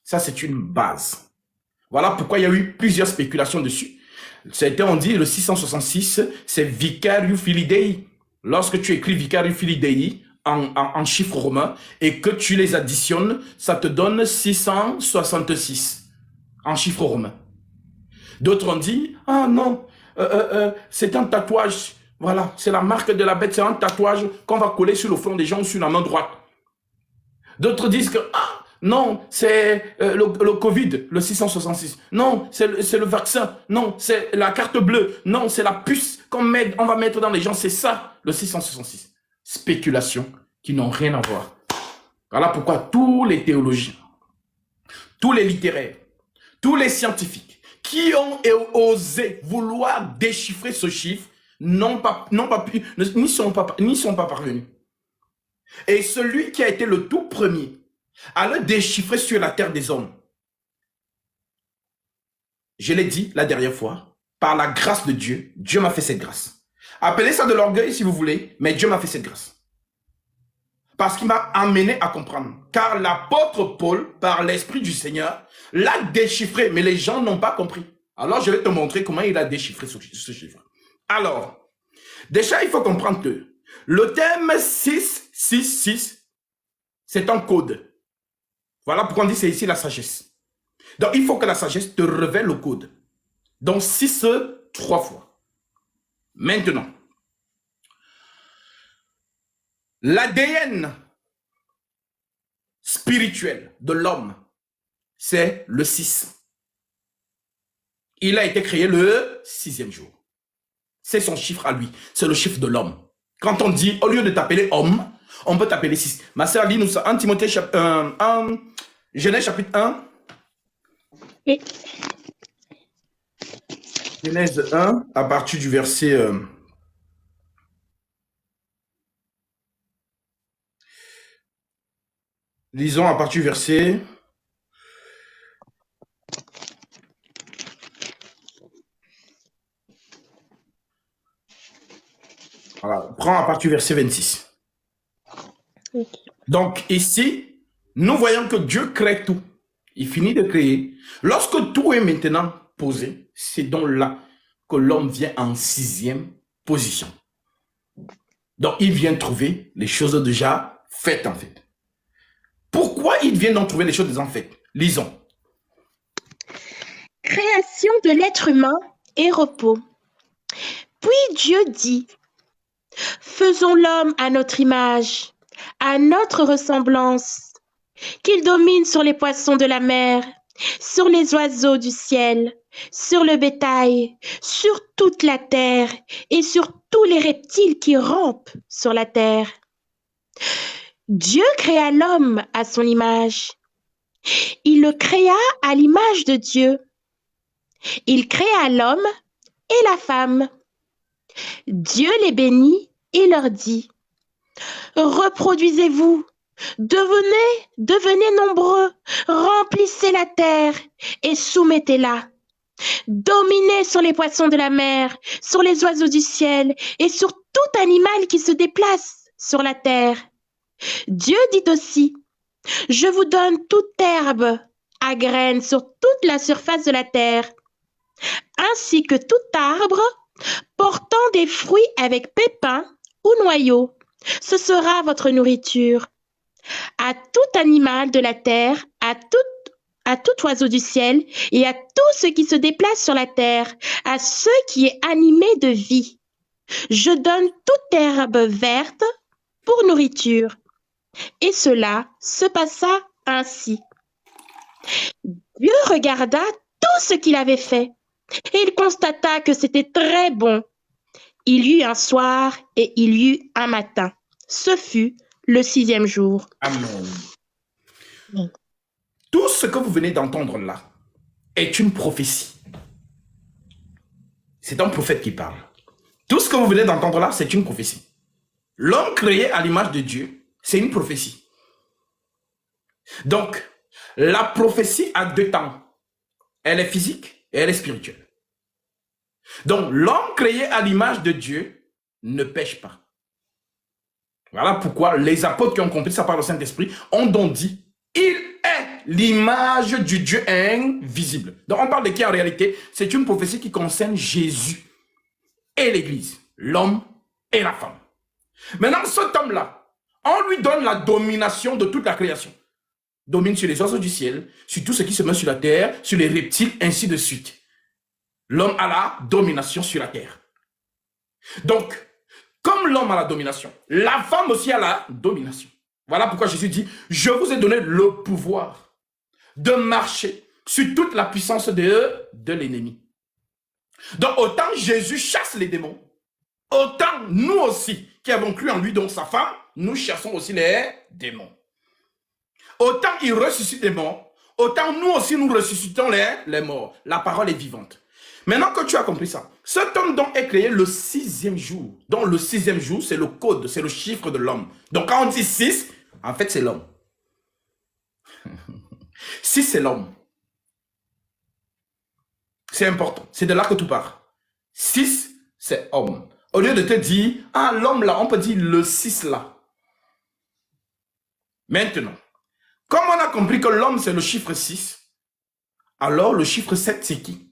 Ça, c'est une base. Voilà pourquoi il y a eu plusieurs spéculations dessus. Certains ont dit le 666, c'est Vicarius Filii Dei. Lorsque tu écris Vicarius Filii Dei en chiffres romains et que tu les additionnes, ça te donne 666 en chiffres romains. D'autres ont dit, ah non, c'est un tatouage. Voilà, c'est la marque de la bête, c'est un tatouage qu'on va coller sur le front des gens ou sur la main droite. D'autres disent que, ah, non, c'est le Covid, le 666. Non, c'est le vaccin. Non, c'est la carte bleue. Non, c'est la puce on va mettre dans les gens. C'est ça, le 666. Spéculations qui n'ont rien à voir. Voilà pourquoi tous les théologiens, tous les littéraires, tous les scientifiques qui ont osé vouloir déchiffrer ce chiffre n'y sont pas parvenus. Et celui qui a été le tout premier à le déchiffrer sur la terre des hommes, je l'ai dit la dernière fois, par la grâce de Dieu, Dieu m'a fait cette grâce. Appelez ça de l'orgueil si vous voulez, mais Dieu m'a fait cette grâce. Parce qu'il m'a amené à comprendre. Car l'apôtre Paul, par l'Esprit du Seigneur, l'a déchiffré, mais les gens n'ont pas compris. Alors, je vais te montrer comment il a déchiffré ce chiffre. Alors, déjà, il faut comprendre que le thème 666, c'est un code. Voilà pourquoi on dit c'est ici la sagesse. Donc, il faut que la sagesse te révèle le code. Donc, 6, 3 fois. Maintenant, l'ADN spirituel de l'homme, c'est le 6. Il a été créé le 6e jour. C'est son chiffre à lui. C'est le chiffre de l'homme. Quand on dit, au lieu de t'appeler homme, on peut t'appeler 6. Ma sœur, lis-nous ça. 1 Timothée, Genèse chapitre 1. Et... Genèse 1, à partir du verset... lisons à partir du verset... Voilà, prends à partir du verset 26. Okay. Donc ici, nous voyons que Dieu crée tout. Il finit de créer. Lorsque tout est maintenant posé, c'est donc là que l'homme vient en 6e position. Donc il vient trouver les choses déjà faites en fait. Pourquoi il vient donc trouver les choses déjà faites? Lisons. Création de l'être humain et repos. Puis Dieu dit, faisons l'homme à notre image, à notre ressemblance, qu'il domine sur les poissons de la mer, sur les oiseaux du ciel, sur le bétail, sur toute la terre et sur tous les reptiles qui rampent sur la terre. Dieu créa l'homme à son image. Il le créa à l'image de Dieu. Il créa l'homme et la femme. Dieu les bénit et leur dit, reproduisez-vous, devenez nombreux, remplissez la terre et soumettez-la. Dominez sur les poissons de la mer, sur les oiseaux du ciel et sur tout animal qui se déplace sur la terre. Dieu dit aussi, je vous donne toute herbe à graines sur toute la surface de la terre, ainsi que tout arbre portant des fruits avec pépins ou noyaux. Ce sera votre nourriture. À tout animal de la terre, à tout oiseau du ciel et à tout ce qui se déplace sur la terre, à ce qui est animé de vie. Je donne toute herbe verte pour nourriture. Et cela se passa ainsi. Dieu regarda tout ce qu'il avait fait et il constata que c'était très bon. Il y eut un soir et il y eut un matin. Ce fut le 6e jour. Amen. Tout ce que vous venez d'entendre là est une prophétie. C'est un prophète qui parle. Tout ce que vous venez d'entendre là, c'est une prophétie. L'homme créé à l'image de Dieu, c'est une prophétie. Donc, la prophétie a 2 temps. Elle est physique et elle est spirituelle. Donc, l'homme créé à l'image de Dieu ne pêche pas. Voilà pourquoi les apôtres qui ont compris ça par le Saint-Esprit ont donc dit, il est l'image du Dieu invisible. Donc on parle de qui en réalité? C'est une prophétie qui concerne Jésus et l'Église, l'homme et la femme. Maintenant, cet homme-là, on lui donne la domination de toute la création. Domine sur les oiseaux du ciel, sur tout ce qui se met sur la terre, sur les reptiles, ainsi de suite. L'homme a la domination sur la terre. Donc, comme l'homme a la domination, la femme aussi a la domination. Voilà pourquoi Jésus dit, je vous ai donné le pouvoir de marcher sur toute la puissance de l'ennemi. Donc, autant Jésus chasse les démons, autant nous aussi, qui avons cru en lui, donc sa femme, nous chassons aussi les démons. Autant il ressuscite les morts, autant nous aussi nous ressuscitons les morts. La parole est vivante. Maintenant que tu as compris ça, cet homme donc est créé le 6e jour. Donc le 6e jour, c'est le code, c'est le chiffre de l'homme. Donc quand on dit 6, en fait c'est l'homme. 6 c'est l'homme. C'est important, c'est de là que tout part. 6 c'est homme. Au lieu de te dire, ah l'homme là, on peut dire le 6 là. Maintenant, comme on a compris que l'homme c'est le chiffre 6, alors le chiffre 7 c'est qui?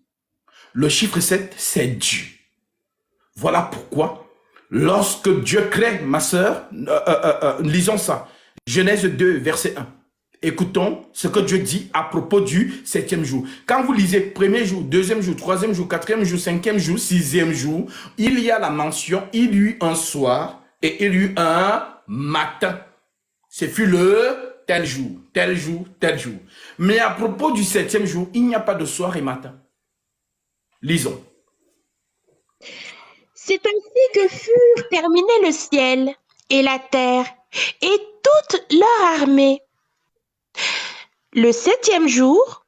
Le chiffre 7 c'est Dieu. Voilà pourquoi, lorsque Dieu crée, ma sœur, lisons ça. Genèse 2, verset 1. Écoutons ce que Dieu dit à propos du 7e jour. Quand vous lisez premier jour, 2e jour, 3e jour, 4e jour, 5e jour, 6e jour, il y a la mention, il y eut un soir et il y eut un matin. Ce fut le tel jour, tel jour, tel jour. Mais à propos du 7e jour, il n'y a pas de soir et matin. Lisons. C'est ainsi que furent terminés le ciel et la terre et toute leur armée. Le 7e jour,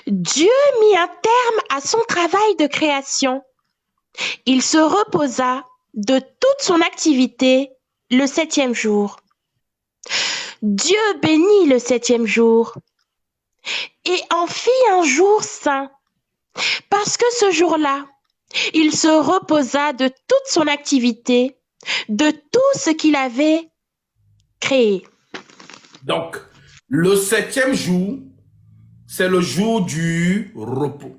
Dieu mit un terme à son travail de création. Il se reposa de toute son activité le 7e jour. Dieu bénit le 7e jour et en fit un jour saint, parce que ce jour-là, il se reposa de toute son activité, de tout ce qu'il avait créé. Donc, le 7e jour, c'est le jour du repos.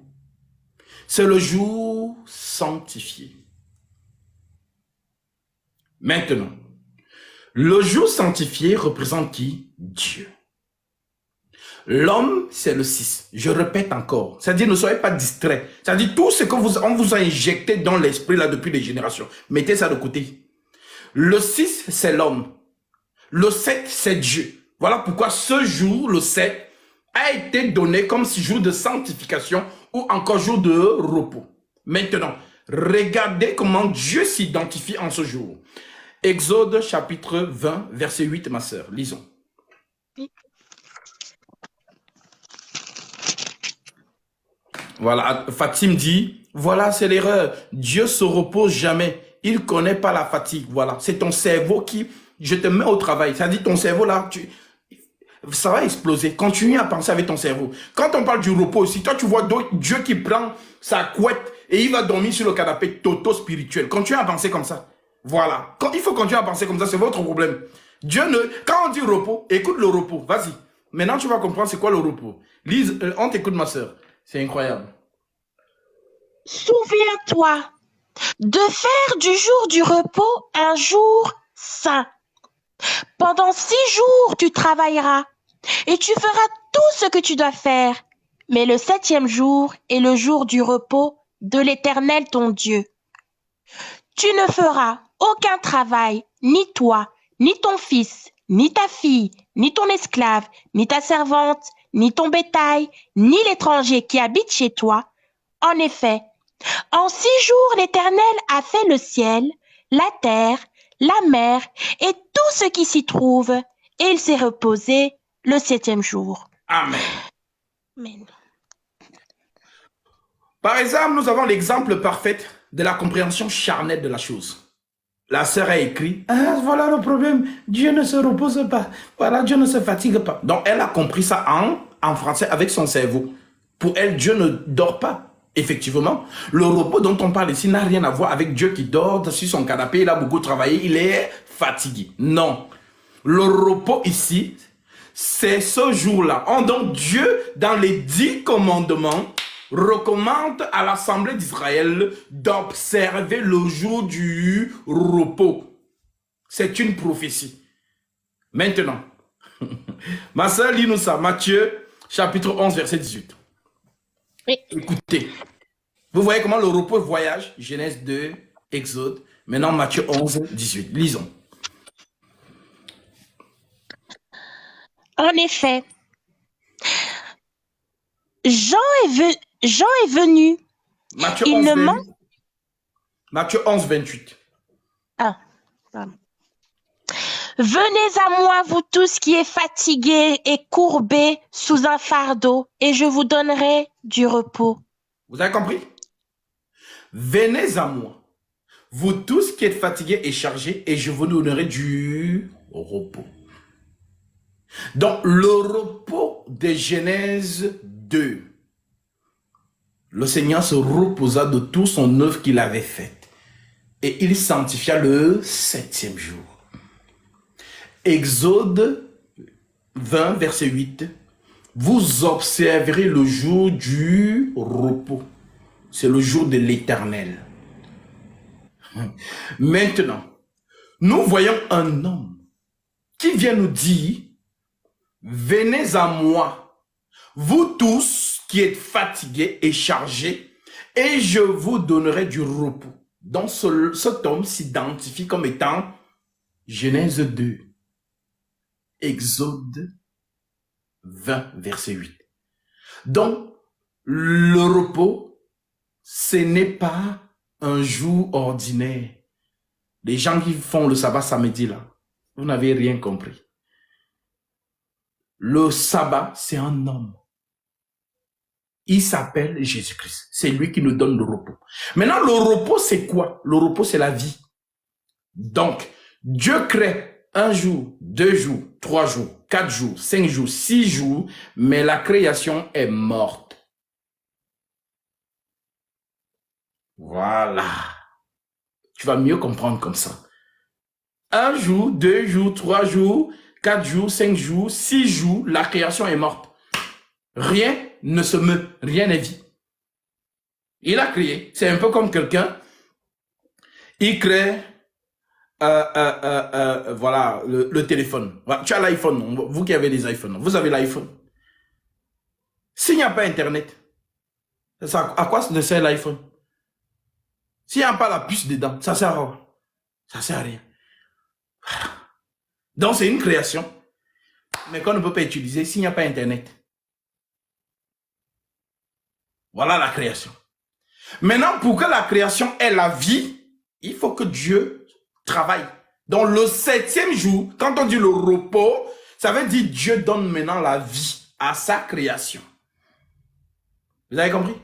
C'est le jour sanctifié. Maintenant, le jour sanctifié représente qui? Dieu. L'homme, c'est le 6. Je répète encore. C'est-à-dire, ne soyez pas distraits. C'est-à-dire, tout ce qu'on vous a injecté dans l'esprit là depuis des générations, mettez ça de côté. Le 6, c'est l'homme. Le 7, c'est Dieu. Voilà pourquoi ce jour, le 7, a été donné comme jour de sanctification ou encore jour de repos. Maintenant, regardez comment Dieu s'identifie en ce jour. Exode chapitre 20, verset 8, ma sœur. Lisons. Voilà, Fatim dit, voilà, c'est l'erreur. Dieu se repose jamais. Il connaît pas la fatigue. Voilà, c'est ton cerveau qui, je te mets au travail. Ça dit ton cerveau là, ça va exploser. Continue à penser avec ton cerveau. Quand on parle du repos aussi, toi tu vois Dieu qui prend sa couette et il va dormir sur le canapé toto spirituel. Continue à penser comme ça. Voilà. Il faut continuer à penser comme ça, c'est votre problème. Quand on dit repos, écoute le repos. Vas-y. Maintenant tu vas comprendre c'est quoi le repos. Lise, on t'écoute ma soeur. C'est incroyable. Souviens-toi de faire du jour du repos un jour saint. Pendant 6 jours, tu travailleras et tu feras tout ce que tu dois faire. Mais le 7e jour est le jour du repos de l'Éternel ton Dieu. Tu ne feras aucun travail, ni toi, ni ton fils, ni ta fille, ni ton esclave, ni ta servante, ni ton bétail, ni l'étranger qui habite chez toi. En effet, en 6 jours l'Éternel a fait le ciel, la terre, la mer et tout ce qui s'y trouve, et il s'est reposé le 7e jour. Amen. Amen. Par exemple, nous avons l'exemple parfait de la compréhension charnelle de la chose. La sœur a écrit, ah, voilà le problème, Dieu ne se repose pas, voilà, Dieu ne se fatigue pas. Donc, elle a compris ça en français avec son cerveau. Pour elle, Dieu ne dort pas. Effectivement, le repos dont on parle ici n'a rien à voir avec Dieu qui dort sur son canapé, il a beaucoup travaillé, il est fatigué. Non. Le repos ici, c'est ce jour-là. Donc Dieu, dans les 10 commandements, recommande à l'Assemblée d'Israël d'observer le jour du repos. C'est une prophétie. Maintenant, ma soeur, lis-nous ça, Matthieu, chapitre 11, verset 18. Oui. Écoutez, vous voyez comment le repos voyage, Genèse 2, Exode, maintenant Matthieu 11, 18. Lisons. En effet, Jean est venu. Matthieu Il 11, ne 28. ment. Matthieu 11, 28. Ah, pardon. Venez à moi, vous tous qui êtes fatigués et courbés sous un fardeau, et je vous donnerai du repos. Vous avez compris? Venez à moi, vous tous qui êtes fatigués et chargés, et je vous donnerai du repos. Donc, le repos de Genèse 2. Le Seigneur se reposa de toute son œuvre qu'il avait faite. Et il sanctifia le 7e jour. Exode 20, verset 8. Vous observerez le jour du repos. C'est le jour de l'Éternel. Maintenant, nous voyons un homme qui vient nous dire, venez à moi, vous tous qui êtes fatigués et chargés, et je vous donnerai du repos. Donc cet homme s'identifie comme étant Genèse 2, Exode 20, verset 8. Donc, le repos, ce n'est pas un jour ordinaire. Les gens qui font le sabbat samedi là, vous n'avez rien compris. Le sabbat, c'est un homme. Il s'appelle Jésus-Christ. C'est lui qui nous donne le repos. Maintenant, le repos, c'est quoi? Le repos, c'est la vie. Donc, Dieu crée 1 jour, 2 jours, 3 jours, 4 jours, 5 jours, 6 jours, mais la création est morte. Voilà. Tu vas mieux comprendre comme ça. 1 jour, 2 jours, 3 jours, 4 jours, 5 jours, 6 jours, la création est morte. Rien ne se meut, rien n'est vie. Il a créé. C'est un peu comme quelqu'un, il crée voilà, le téléphone. Voilà, tu as l'iPhone, vous qui avez des iPhones, vous avez l'iPhone. S'il n'y a pas Internet, ça, à quoi ça sert l'iPhone? S'il n'y a pas la puce dedans, ça sert à quoi? Ça sert à rien. Donc c'est une création, mais qu'on ne peut pas utiliser s'il n'y a pas Internet. Voilà la création. Maintenant, pour que la création ait la vie, il faut que Dieu travaille. Donc le 7e jour, quand on dit le repos, ça veut dire Dieu donne maintenant la vie à sa création. Vous avez compris?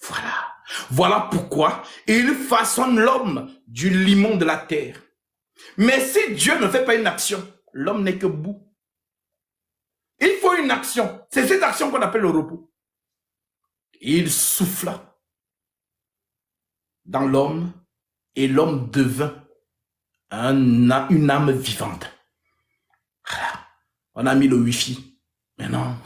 Voilà. Voilà pourquoi il façonne l'homme du limon de la terre. Mais si Dieu ne fait pas une action, l'homme n'est que boue. Il faut une action. C'est cette action qu'on appelle le repos. Il souffla dans l'homme et l'homme devint une âme vivante. Voilà. On a mis le Wi-Fi. Mais non.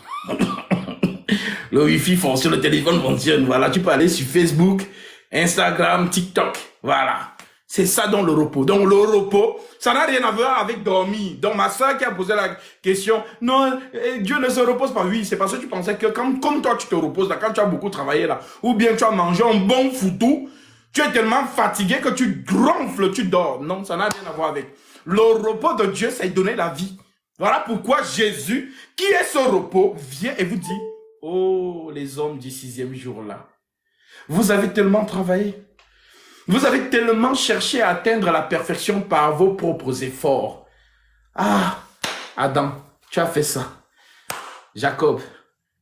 Le Wi-Fi fonctionne, le téléphone fonctionne. Voilà, tu peux aller sur Facebook, Instagram, TikTok. Voilà. C'est ça dans le repos. Donc le repos, ça n'a rien à voir avec dormir. Donc ma soeur qui a posé la question, non, Dieu ne se repose pas. Oui, c'est parce que tu pensais que comme toi tu te reposes là, quand tu as beaucoup travaillé là, ou bien tu as mangé un bon foutou, tu es tellement fatigué que tu ronfles, tu dors. Non, ça n'a rien à voir avec. Le repos de Dieu, c'est donner la vie. Voilà pourquoi Jésus, qui est ce repos, vient et vous dit, oh les hommes du 6e jour là, vous avez tellement travaillé. Vous avez tellement cherché à atteindre la perfection par vos propres efforts. Ah, Adam, tu as fait ça. Jacob,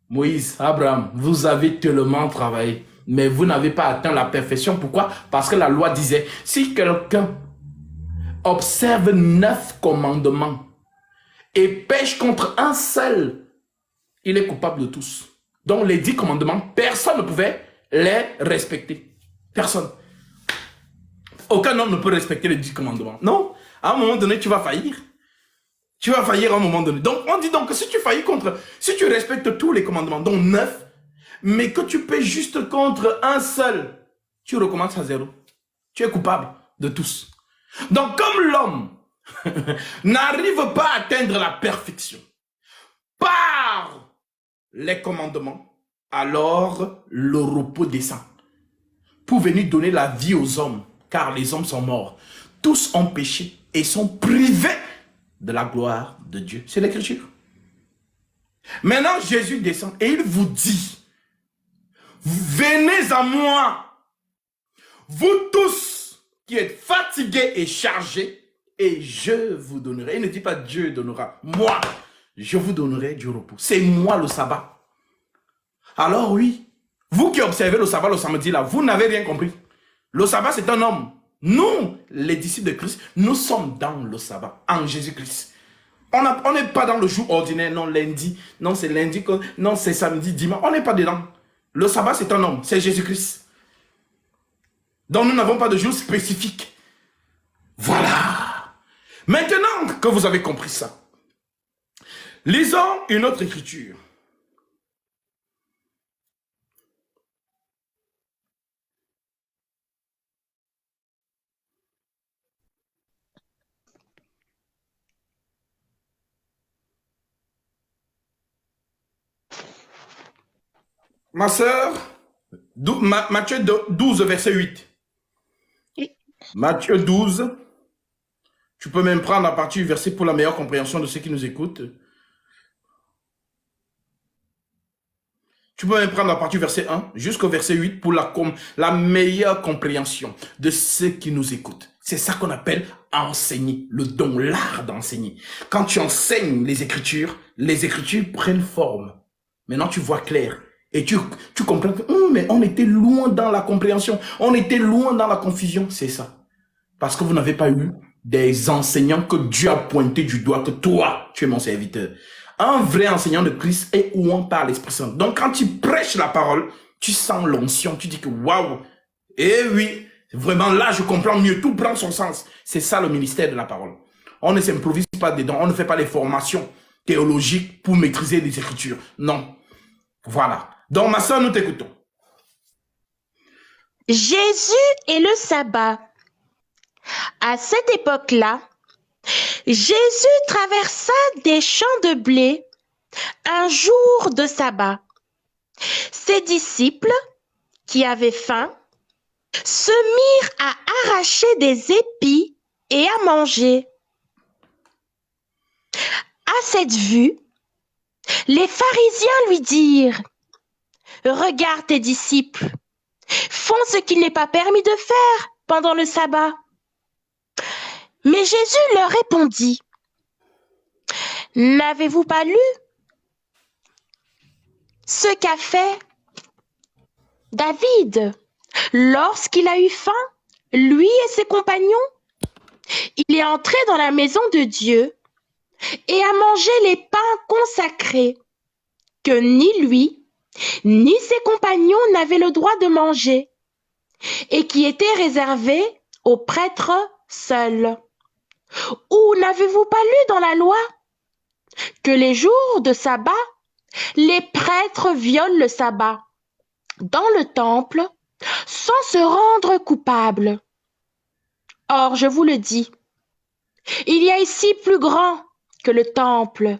Moïse, Abraham, vous avez tellement travaillé, mais vous n'avez pas atteint la perfection. Pourquoi? Parce que la loi disait, si quelqu'un observe 9 commandements et pêche contre un seul, il est coupable de tous. Donc les 10 commandements, personne ne pouvait les respecter. Personne. Aucun homme ne peut respecter les 10 commandements. Non, à un moment donné, tu vas faillir. Tu vas faillir à un moment donné. Donc, on dit donc que si tu faillis si tu respectes tous les commandements, dont 9, mais que tu paies juste contre un seul, tu recommences à zéro. Tu es coupable de tous. Donc, comme l'homme n'arrive pas à atteindre la perfection par les commandements, alors le repos descend pour venir donner la vie aux hommes, car les hommes sont morts. Tous ont péché et sont privés de la gloire de Dieu. C'est l'écriture. Maintenant, Jésus descend et il vous dit, venez à moi, vous tous qui êtes fatigués et chargés, et je vous donnerai. Il ne dit pas Dieu donnera. Moi, je vous donnerai du repos. C'est moi le sabbat. Alors oui, vous qui observez le sabbat le samedi là, vous n'avez rien compris. Le sabbat c'est un homme. Nous, les disciples de Christ, nous sommes dans le sabbat, en Jésus-Christ. On n'est pas dans le jour ordinaire, non lundi, non c'est lundi, non c'est samedi, dimanche. On n'est pas dedans. Le sabbat c'est un homme, c'est Jésus-Christ. Donc nous n'avons pas de jour spécifique. Voilà. Maintenant que vous avez compris ça, lisons une autre écriture. Ma sœur, Matthieu 12, verset 8. Oui. Matthieu 12, tu peux même prendre à partir du verset pour la meilleure compréhension de ceux qui nous écoutent. Tu peux même prendre à partir du verset 1 jusqu'au verset 8 pour la meilleure compréhension de ceux qui nous écoutent. C'est ça qu'on appelle enseigner, le don, l'art d'enseigner. Quand tu enseignes les écritures prennent forme. Maintenant, tu vois clair. Et tu comprends que mais on était loin dans la compréhension, on était loin dans la confusion. C'est ça. Parce que vous n'avez pas eu des enseignants que Dieu a pointé du doigt, que toi, tu es mon serviteur. Un vrai enseignant de Christ est oué par l'Esprit Saint. Donc, quand tu prêches la parole, tu sens l'onction, tu dis que waouh, eh oui, vraiment là, je comprends mieux, tout prend son sens. C'est ça le ministère de la parole. On ne s'improvise pas dedans, on ne fait pas les formations théologiques pour maîtriser les Écritures. Non. Voilà. Donc, ma soeur, nous t'écoutons. Jésus et le sabbat. À cette époque-là, Jésus traversa des champs de blé un jour de sabbat. Ses disciples, qui avaient faim, se mirent à arracher des épis et à manger. À cette vue, les pharisiens lui dirent, « Regarde tes disciples, font ce qu'il n'est pas permis de faire pendant le sabbat. » Mais Jésus leur répondit, « N'avez-vous pas lu ce qu'a fait David lorsqu'il a eu faim, lui et ses compagnons? Il est entré dans la maison de Dieu et a mangé les pains consacrés que ni lui, ni ses compagnons n'avaient le droit de manger et qui étaient réservés aux prêtres seuls. Ou n'avez-vous pas lu dans la loi que les jours de sabbat, les prêtres violent le sabbat dans le temple sans se rendre coupables? Or, je vous le dis, il y a ici plus grand que le temple.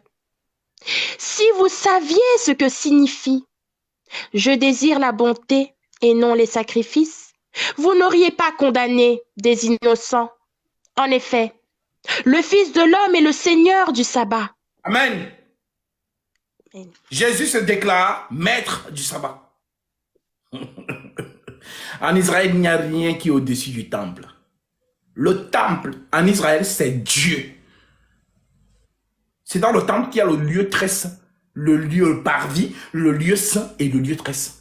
Si vous saviez ce que signifie « Je désire la bonté et non les sacrifices », vous n'auriez pas condamné des innocents. En effet, le Fils de l'homme est le Seigneur du sabbat. Amen. Amen. Jésus se déclare maître du sabbat. En Israël, il n'y a rien qui est au-dessus du temple. Le temple, en Israël, c'est Dieu. C'est dans le temple qu'il y a le lieu très saint, le lieu parvis, le lieu saint et le lieu très saint.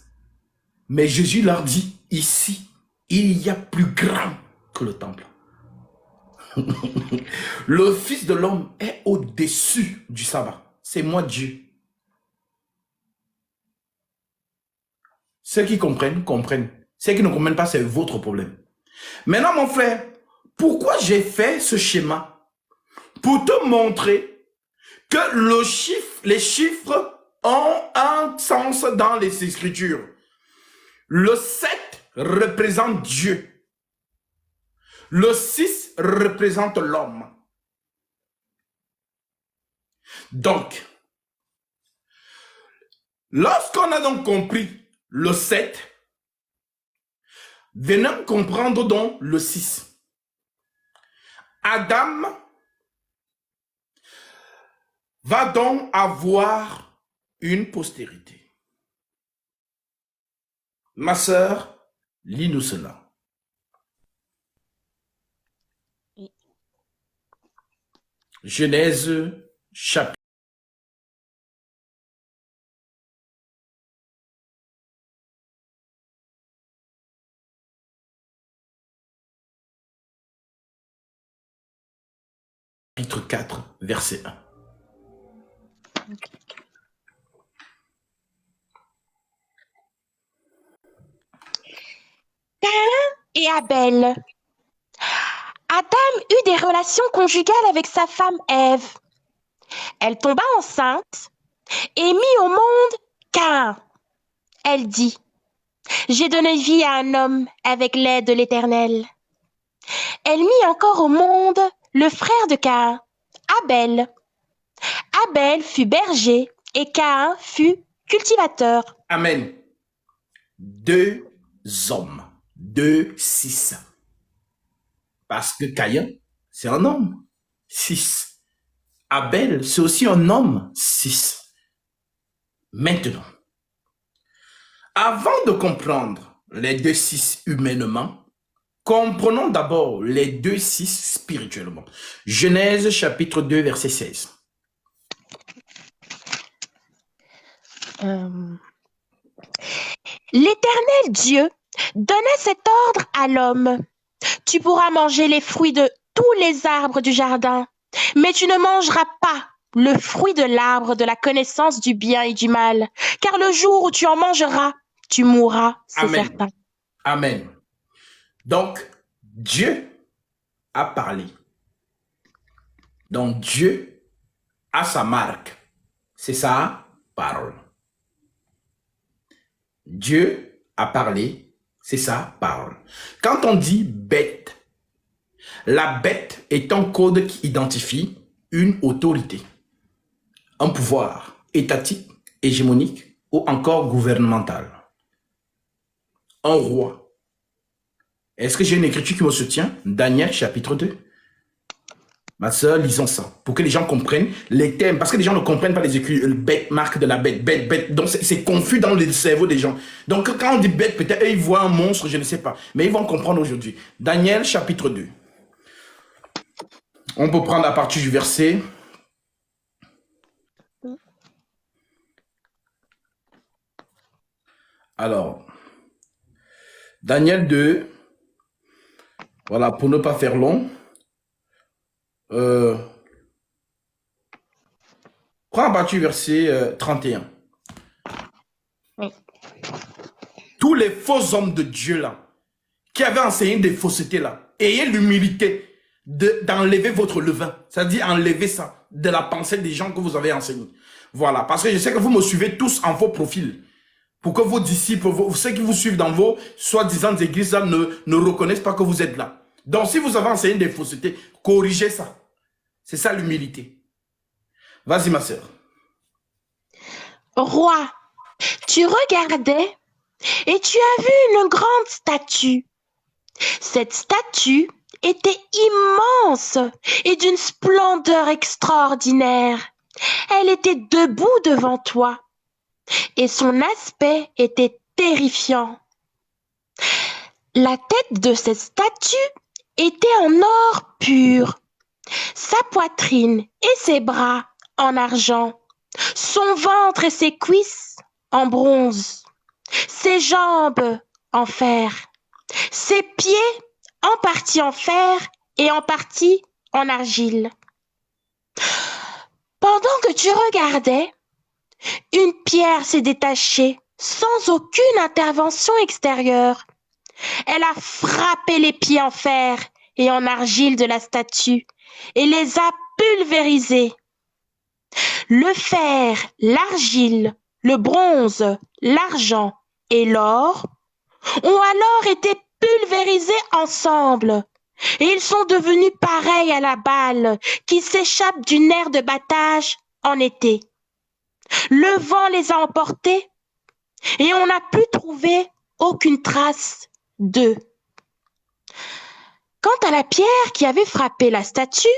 Mais Jésus leur dit, ici, il y a plus grand que le temple. Le Fils de l'homme est au-dessus du sabbat. C'est moi Dieu. Ceux qui comprennent, comprennent. Ceux qui ne comprennent pas, c'est votre problème. Maintenant, mon frère, pourquoi j'ai fait ce schéma? Pour te montrer que les chiffres ont un sens dans les Écritures. Le 7 représente Dieu. Le 6 représente l'homme. Donc, lorsqu'on a donc compris le 7, venons comprendre donc le 6. Adam va donc avoir une postérité. Ma sœur, lis-nous cela. Genèse chapitre 4, verset 1. Caïn et Abel. Adam eut des relations conjugales avec sa femme Ève. Elle tomba enceinte et mit au monde Caïn. Elle dit, « J'ai donné vie à un homme avec l'aide de l'Éternel. » Elle mit encore au monde le frère de Caïn, Abel. Abel fut berger et Caïn fut cultivateur. Amen. 2 hommes, 2, 6. Parce que Caïn, c'est un homme, 6. Abel, c'est aussi un homme, 6. Maintenant, avant de comprendre les 2, 6 humainement, comprenons d'abord les 2, 6 spirituellement. Genèse chapitre 2, verset 16. L'Éternel Dieu donna cet ordre à l'homme. Tu pourras manger les fruits de tous les arbres du jardin, mais tu ne mangeras pas le fruit de l'arbre de la connaissance du bien et du mal, car le jour où tu en mangeras, tu mourras, c'est certain. Amen. Donc, Dieu a parlé. Donc, Dieu a sa marque. C'est sa parole. Dieu a parlé, c'est sa parole. Quand on dit bête, la bête est un code qui identifie une autorité, un pouvoir étatique, hégémonique ou encore gouvernemental. Un roi. Est-ce que j'ai une écriture qui me soutient? Daniel chapitre 2. Ma soeur, lisons ça, pour que les gens comprennent les thèmes, parce que les gens ne comprennent pas les écritures, bête, marque de la bête, bête, bête, donc c'est confus dans le cerveau des gens. Donc quand on dit bête, peut-être ils voient un monstre, je ne sais pas, mais ils vont comprendre aujourd'hui. Daniel chapitre 2. On peut prendre à partir du verset. Alors, Daniel 2, voilà, pour ne pas faire long. Prends à partir du verset 31. Oui. Tous les faux hommes de Dieu là, qui avaient enseigné des faussetés là, ayez l'humilité d'enlever votre levain, c'est-à-dire enlever ça de la pensée des gens que vous avez enseignés. Voilà, parce que je sais que vous me suivez tous en faux profil, pour que vos disciples, ceux qui vous suivent dans vos soi-disant églises là, ne reconnaissent pas que vous êtes là. Donc si vous avez enseigné des faussetés, corrigez ça. C'est ça l'humilité. Vas-y ma sœur. Roi, tu regardais et tu as vu une grande statue. Cette statue était immense et d'une splendeur extraordinaire. Elle était debout devant toi et son aspect était terrifiant. La tête de cette statue était en or pur, sa poitrine et ses bras en argent, son ventre et ses cuisses en bronze, ses jambes en fer, ses pieds en partie en fer et en partie en argile. Pendant que tu regardais, une pierre s'est détachée sans aucune intervention extérieure. Elle a frappé les pieds en fer et en argile de la statue et les a pulvérisés. Le fer, l'argile, le bronze, l'argent et l'or ont alors été pulvérisés ensemble et ils sont devenus pareils à la balle qui s'échappe du nerf de battage en été. Le vent les a emportés et on n'a pu trouver aucune trace d'eux. Quant à la pierre qui avait frappé la statue,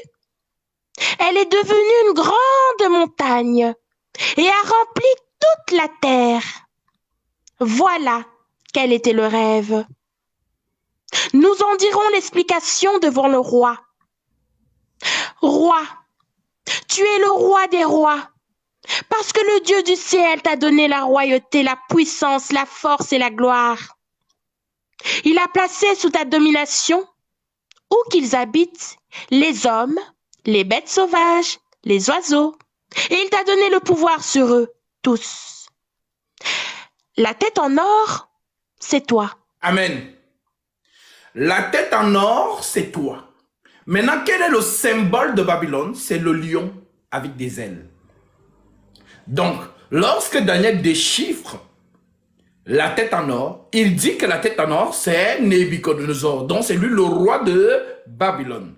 elle est devenue une grande montagne et a rempli toute la terre. Voilà quel était le rêve. Nous en dirons l'explication devant le roi. Roi, tu es le roi des rois, parce que le Dieu du ciel t'a donné la royauté, la puissance, la force et la gloire. Il a placé sous ta domination, où qu'ils habitent, les hommes, les bêtes sauvages, les oiseaux, et il t'a donné le pouvoir sur eux, tous. La tête en or, c'est toi. Amen. La tête en or, c'est toi. Maintenant, quel est le symbole de Babylone? C'est le lion avec des ailes. Donc, lorsque Daniel déchiffre la tête en or, il dit que la tête en or, c'est Nebuchadnezzar. Donc, c'est lui le roi de Babylone.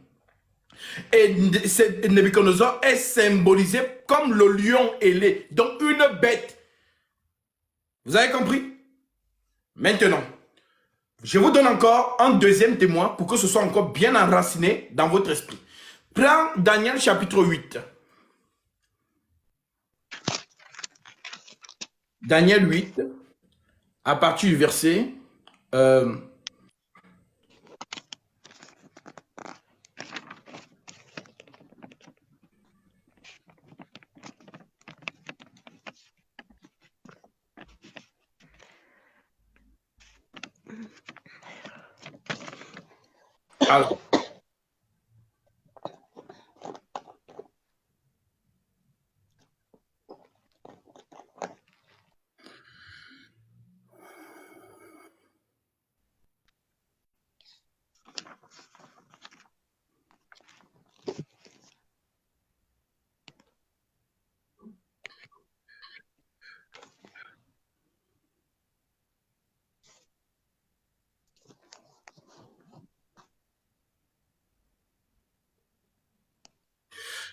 Et Nebuchadnezzar est symbolisé comme le lion ailé, donc une bête. Vous avez compris? Maintenant, je vous donne encore un deuxième témoin pour que ce soit encore bien enraciné dans votre esprit. Prends Daniel chapitre 8. Daniel 8, à partir du verset... alors,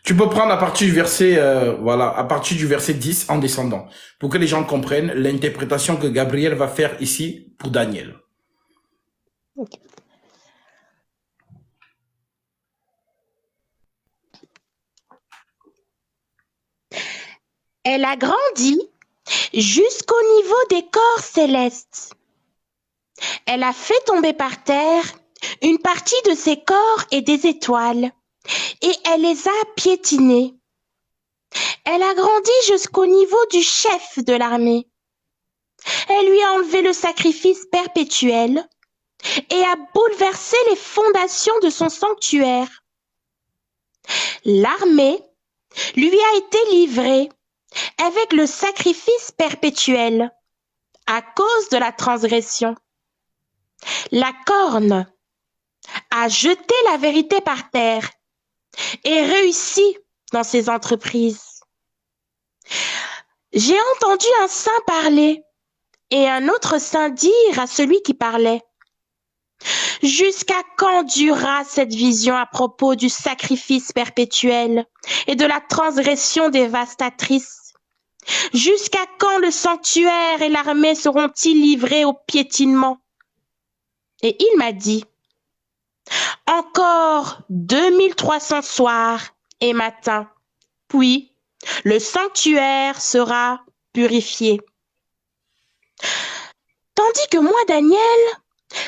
tu peux prendre à partir du verset, voilà, à partir du verset 10 en descendant, pour que les gens comprennent l'interprétation que Gabriel va faire ici pour Daniel. Okay. Elle a grandi jusqu'au niveau des corps célestes. Elle a fait tomber par terre une partie de ses corps et des étoiles, et elle les a piétinés. Elle a grandi jusqu'au niveau du chef de l'armée. Elle lui a enlevé le sacrifice perpétuel et a bouleversé les fondations de son sanctuaire. L'armée lui a été livrée avec le sacrifice perpétuel à cause de la transgression. La corne a jeté la vérité par terre et réussi dans ses entreprises. J'ai entendu un saint parler et un autre saint dire à celui qui parlait: jusqu'à quand durera cette vision à propos du sacrifice perpétuel et de la transgression dévastatrice? Jusqu'à quand le sanctuaire et l'armée seront-ils livrés au piétinement? Et il m'a dit: encore 2300 soirs et matins, puis le sanctuaire sera purifié. Tandis que moi, Daniel,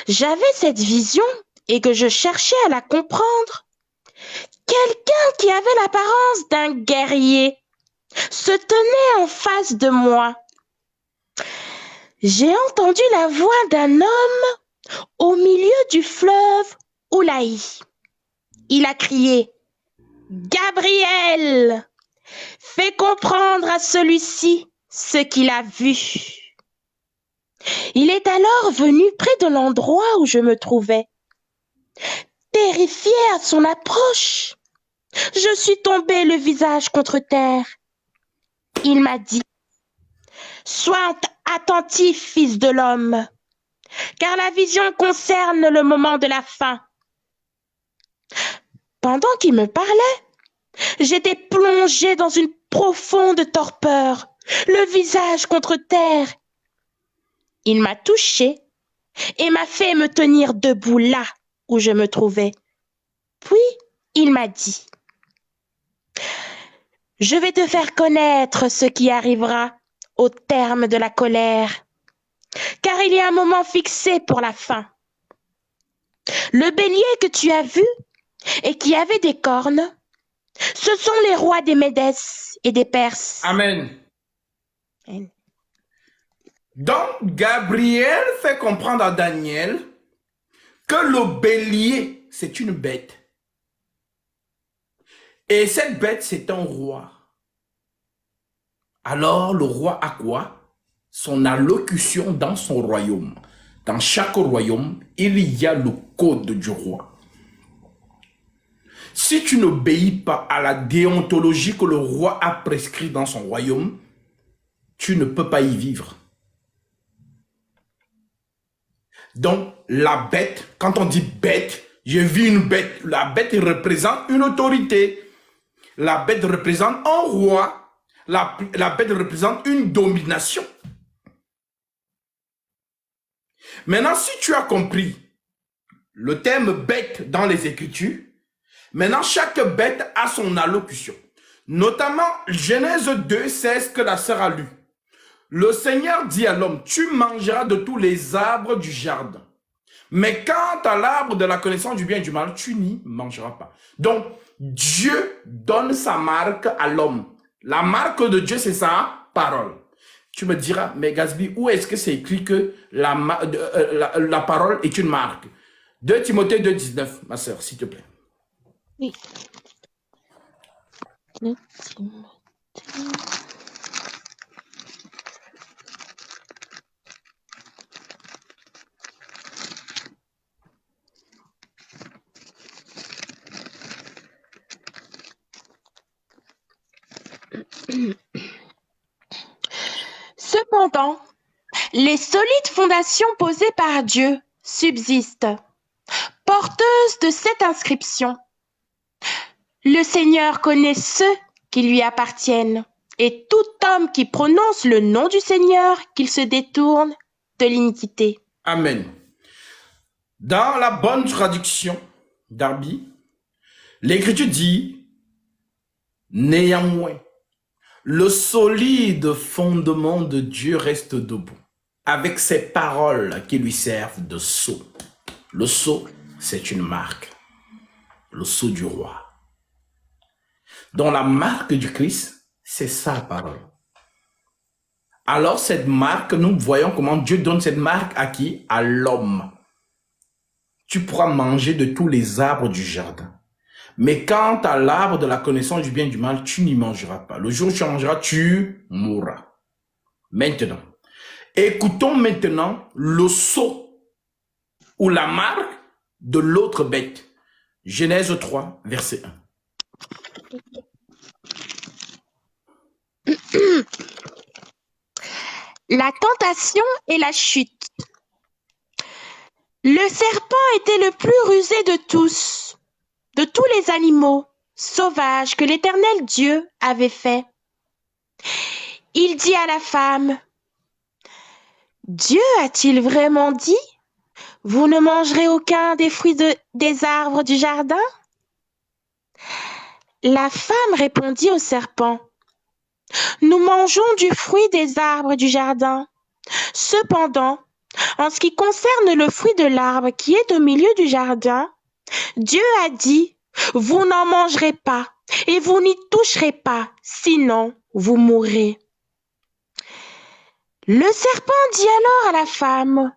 j'avais cette vision et que je cherchais à la comprendre, quelqu'un qui avait l'apparence d'un guerrier se tenait en face de moi. J'ai entendu la voix d'un homme au milieu du fleuve Oulaï. Il a crié: Gabriel, fais comprendre à celui-ci ce qu'il a vu. Il est alors venu près de l'endroit où je me trouvais. Terrifié à son approche, je suis tombé le visage contre terre Il m'a dit, sois attentif, fils de l'homme, car la vision concerne le moment de la fin. Pendant qu'il me parlait, j'étais plongée dans une profonde torpeur, le visage contre terre. Il m'a touchée et m'a fait me tenir debout là où je me trouvais. Puis, il m'a dit, je vais te faire connaître ce qui arrivera au terme de la colère, car il y a un moment fixé pour la fin. Le bélier que tu as vu et qui avait des cornes, ce sont les rois des Médès et des Perses. Amen. Donc, Gabriel fait comprendre à Daniel que le bélier, c'est une bête. Et cette bête, c'est un roi. Alors, le roi a quoi? Son allocution dans son royaume. Dans chaque royaume, il y a le code du roi. Si tu n'obéis pas à la déontologie que le roi a prescrite dans son royaume, tu ne peux pas y vivre. Donc, la bête, quand on dit bête, j'ai vu une bête. La bête représente une autorité. La bête représente un roi. La bête représente une domination. Maintenant, si tu as compris le terme bête dans les Écritures, maintenant, chaque bête a son allocution. Notamment, Genèse 2, c'est ce que la sœur a lu. Le Seigneur dit à l'homme, tu mangeras de tous les arbres du jardin. Mais quant à l'arbre de la connaissance du bien et du mal, tu n'y mangeras pas. Donc, Dieu donne sa marque à l'homme. La marque de Dieu, c'est sa parole. Tu me diras, mais Gasby, où est-ce que c'est écrit que la parole est une marque? 2 Timothée 2, 19, ma sœur, s'il te plaît. Oui. 2 Timothée. Cependant, les solides fondations posées par Dieu subsistent, porteuses de cette inscription. Le Seigneur connaît ceux qui lui appartiennent, et tout homme qui prononce le nom du Seigneur, qu'il se détourne de l'iniquité. Amen. Dans la bonne traduction d'Arby, l'Écriture dit, néanmoins, le solide fondement de Dieu reste debout, avec ses paroles qui lui servent de sceau. Le sceau, c'est une marque, le sceau du roi. Donc la marque du Christ, c'est sa parole. Alors cette marque, nous voyons comment Dieu donne cette marque à qui? À l'homme. Tu pourras manger de tous les arbres du jardin. Mais quant à l'arbre de la connaissance du bien et du mal, tu n'y mangeras pas. Le jour où tu en mangeras, tu mourras. Maintenant, écoutons maintenant le sceau ou la marque de l'autre bête. Genèse 3, verset 1. La tentation et la chute. Le serpent était le plus rusé de tous les animaux sauvages que l'Éternel Dieu avait fait. Il dit à la femme, Dieu a-t-il vraiment dit, vous ne mangerez aucun des fruits des arbres du jardin? La femme répondit au serpent, nous mangeons du fruit des arbres du jardin. Cependant, en ce qui concerne le fruit de l'arbre qui est au milieu du jardin, Dieu a dit, vous n'en mangerez pas et vous n'y toucherez pas, sinon vous mourrez. Le serpent dit alors à la femme,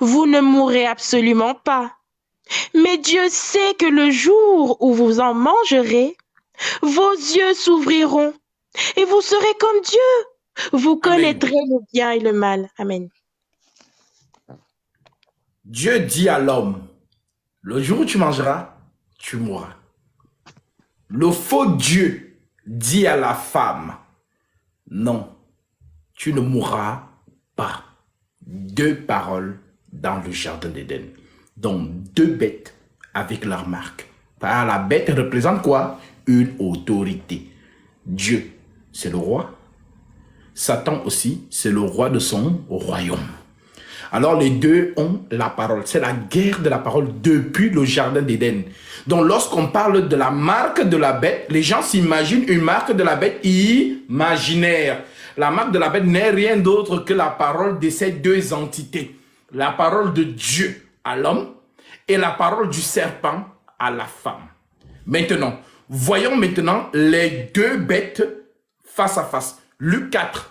vous ne mourrez absolument pas, mais Dieu sait que le jour où vous en mangerez, vos yeux s'ouvriront et vous serez comme Dieu. Vous connaîtrez le bien et le mal. Amen. Dieu dit à l'homme, le jour où tu mangeras, tu mourras. Le faux Dieu dit à la femme, Non, tu ne mourras pas. 2 paroles dans le jardin d'Éden. Donc 2 bêtes avec leur marque. Par la bête représente quoi? Une autorité. Dieu, c'est le roi. Satan aussi, c'est le roi de son royaume. Alors les deux ont la parole. C'est la guerre de la parole depuis le jardin d'Éden. Donc lorsqu'on parle de la marque de la bête, les gens s'imaginent une marque de la bête imaginaire. La marque de la bête n'est rien d'autre que la parole de ces 2 entités. La parole de Dieu à l'homme et la parole du serpent à la femme. Maintenant, voyons maintenant les 2 bêtes face à face. Luc 4.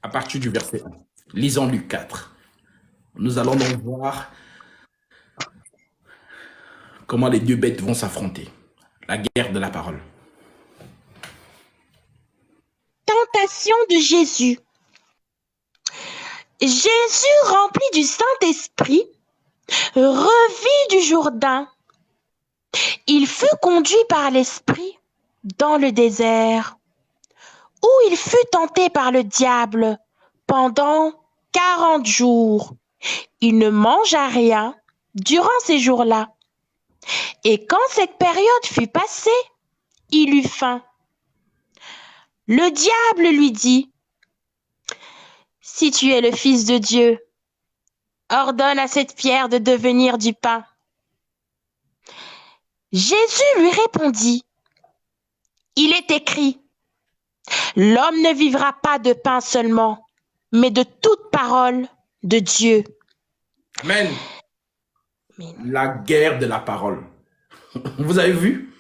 À partir du verset 1. Lisons Luc 4. Nous allons donc voir comment les 2 bêtes vont s'affronter. La guerre de la parole. Tentation de Jésus. Jésus, rempli du Saint-Esprit, revit du Jourdain. Il fut conduit par l'Esprit dans le désert, où il fut tenté par le diable pendant 40 jours. Il ne mangea rien durant ces jours-là. Et quand cette période fut passée, il eut faim. Le diable lui dit, « Si tu es le Fils de Dieu, ordonne à cette pierre de devenir du pain. » Jésus lui répondit, « Il est écrit, l'homme ne vivra pas de pain seulement, mais de toute parole de Dieu. » Amen. La guerre de la parole. Vous avez vu?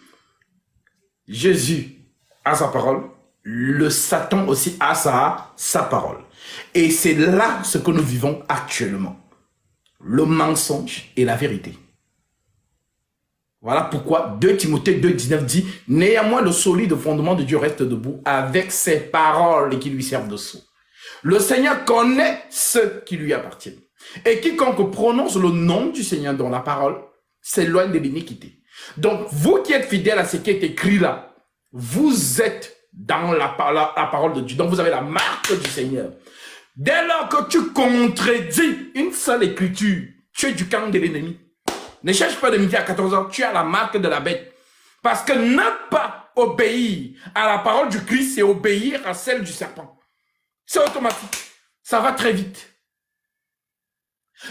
Jésus a sa parole, le Satan aussi a sa parole. Et c'est là ce que nous vivons actuellement. Le mensonge et la vérité. Voilà pourquoi 2 Timothée 2,19 dit « Néanmoins, le solide fondement de Dieu reste debout avec ses paroles qui lui servent de sceau. Le Seigneur connaît ceux qui lui appartiennent. Et quiconque prononce le nom du Seigneur dans la parole s'éloigne de l'iniquité. » Donc, vous qui êtes fidèles à ce qui est écrit là, vous êtes dans la parole de Dieu. Donc, vous avez la marque du Seigneur. Dès lors que tu contredis une seule écriture, tu es du camp de l'ennemi. Ne cherche pas de midi à 14h, tu as la marque de la bête. Parce que ne pas obéir à la parole du Christ, c'est obéir à celle du serpent. C'est automatique. Ça va très vite.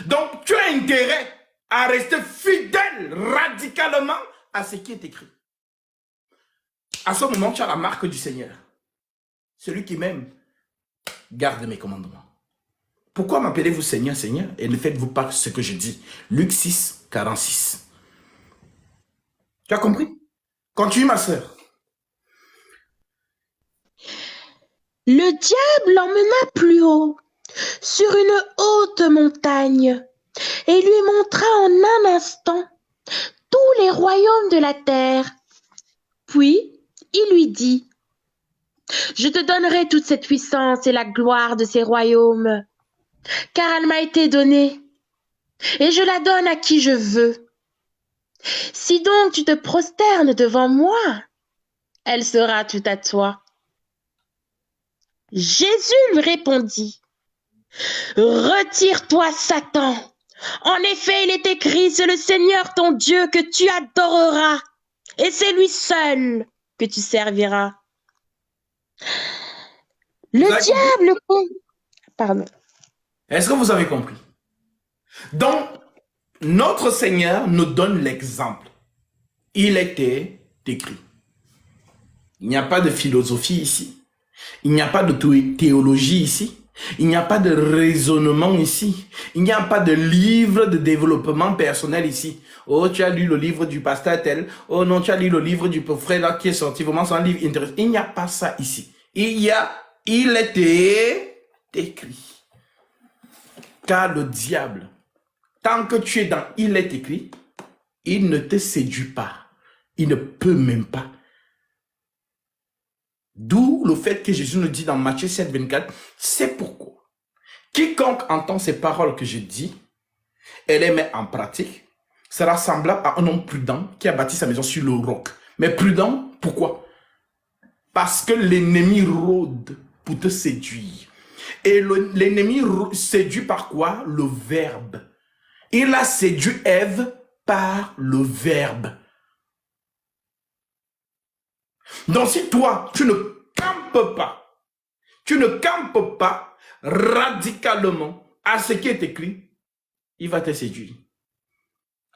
Donc, tu as intérêt à rester fidèle radicalement à ce qui est écrit. À ce moment, tu as la marque du Seigneur. Celui qui m'aime, garde mes commandements. Pourquoi m'appelez-vous Seigneur, Seigneur, et ne faites-vous pas ce que je dis? Luc 6, 46. Tu as compris? Continue, ma sœur. Le diable l'emmena plus haut, sur une haute montagne, et lui montra en un instant tous les royaumes de la terre. Puis il lui dit, « Je te donnerai toute cette puissance et la gloire de ces royaumes, car elle m'a été donnée, et je la donne à qui je veux. Si donc tu te prosternes devant moi, elle sera toute à toi. » Jésus lui répondit, « Retire-toi, Satan. En effet, il est écrit, c'est le Seigneur ton Dieu que tu adoreras, et c'est lui seul que tu serviras. » Le diable... Pardon. Est-ce que vous avez compris? Donc, notre Seigneur nous donne l'exemple. Il était écrit. Il n'y a pas de philosophie ici. Il n'y a pas de théologie ici. Il n'y a pas de raisonnement ici. Il n'y a pas de livre de développement personnel ici. Oh, tu as lu le livre du pasteur tel. Oh non, tu as lu le livre du frère là qui est sorti. Vraiment, c'est un livre intéressant. Il n'y a pas ça ici. Il était écrit. Car le diable, tant que tu es dans il est écrit, il ne te séduit pas. Il ne peut même pas. D'où le fait que Jésus nous dit dans Matthieu 7, 24, c'est pourquoi quiconque entend ces paroles que je dis et les met en pratique sera semblable à un homme prudent qui a bâti sa maison sur le roc. Mais prudent, pourquoi? Parce que l'ennemi rôde pour te séduire. Et l'ennemi séduit par quoi? Le verbe. Il a séduit Ève par le verbe. Donc si toi, tu ne campes pas radicalement à ce qui est écrit, il va te séduire.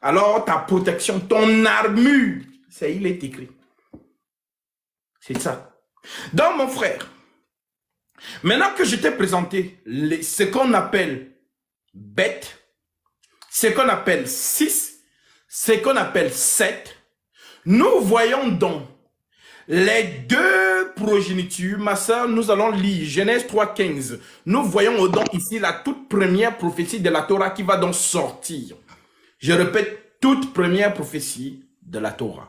Alors ta protection, ton armure, c'est il est écrit. C'est ça. Donc mon frère, maintenant que je t'ai présenté ce qu'on appelle bête, ce qu'on appelle 6, ce qu'on appelle 7, nous voyons donc les deux progénitures. Ma soeur, nous allons lire Genèse 3,15. Nous voyons donc ici la toute première prophétie de la Torah qui va donc sortir. Je répète, toute première prophétie de la Torah.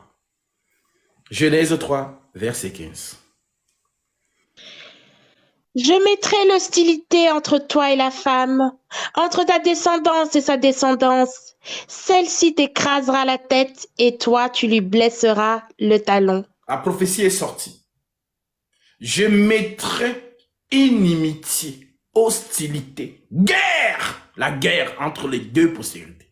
Genèse 3, verset 15. Je mettrai l'hostilité entre toi et la femme, entre ta descendance et sa descendance. Celle-ci t'écrasera la tête et toi, tu lui blesseras le talon. La prophétie est sortie. Je mettrai inimitié, hostilité, guerre. La guerre entre les deux postérités.